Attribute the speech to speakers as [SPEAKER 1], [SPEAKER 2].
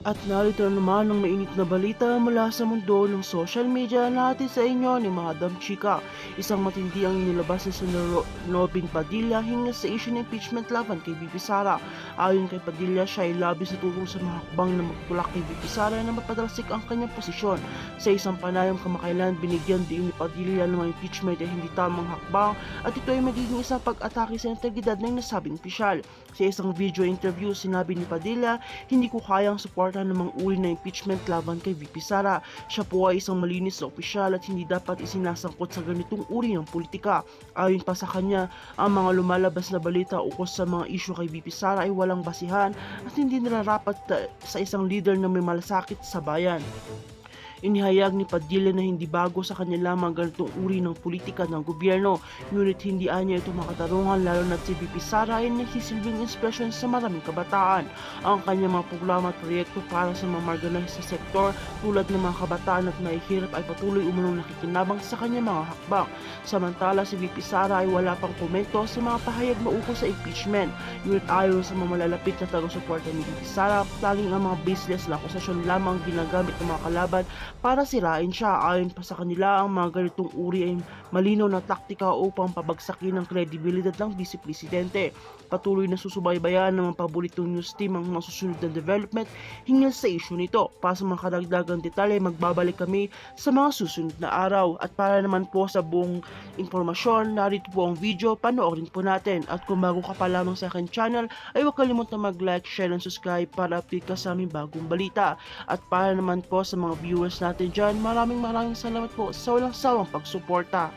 [SPEAKER 1] At narito naman ang mainit na balita mula sa mundo ng social media natin sa inyo ni Madam Chika. Isang matindi ang inilabas ni Senador Robin Padilla hinggil sa issue ng impeachment laban kay BP Sara. Ayon kay Padilla, siya ay labis na tutulong sa mga hakbang na magtulak kay BP Sara na mapatalsik ang kanyang posisyon. Sa isang panayam kamakailan, binigyan din ni Padilla ng mga impeachment ay hindi tamang hakbang at ito ay magiging isang pag-atake sa integridad ng nasabing opisyal. Sa isang video interview, sinabi ni Padilla, hindi ko kayang suportahan ng mga uri na impeachment laban kay VP Sara. Siya po ay isang malinis na opisyal at hindi dapat isinasangkot sa ganitong uri ng politika. Ayon pa sa kanya, ang mga lumalabas na balita ukol sa mga isyu kay VP Sara ay walang basihan at hindi nararapat sa isang leader na may malasakit sa bayan. Inihayag ni Padilla na hindi bago sa kanya lamang ganitong uri ng politika ng gobyerno, ngunit hindi anya ito makatarungan lalo na si VP Sara ay nagsisilbing inspirasyon sa maraming kabataan. Ang kanyang mga programa at proyekto para sa mga marginalized sa sektor tulad ng mga kabataan at mahihirap ay patuloy umunong nakikinabang sa kanyang mga hakbang. Samantala si VP Sara ay wala pang komento sa mga pahayag maukol sa impeachment, ngunit ayon sa mga malalapit na taga-suporta ni VP Sara, tanging ang mga baseless na akusasyon lamang ginagamit ng mga kalaban para sirain siya. Ayon pa sa kanila, ang mga ganitong uri ay malinaw na taktika upang pabagsakin ang kredibilidad ng Vice Presidente. Patuloy na susubaybayan ng mga paboritong news team ang mga susunod na development hinggil sa issue nito. Para sa mga karagdagang detalye, magbabalik kami sa mga susunod na araw. At para naman po sa buong impormasyon, narito po ang video, panoorin po natin. At kung bago ka pa lamang sa akin channel, ay huwag kalimutan mag-like, share, and subscribe para update ka sa aming bagong balita. At para naman po sa mga viewers natin dyan, maraming salamat po sa walang sawang pagsuporta.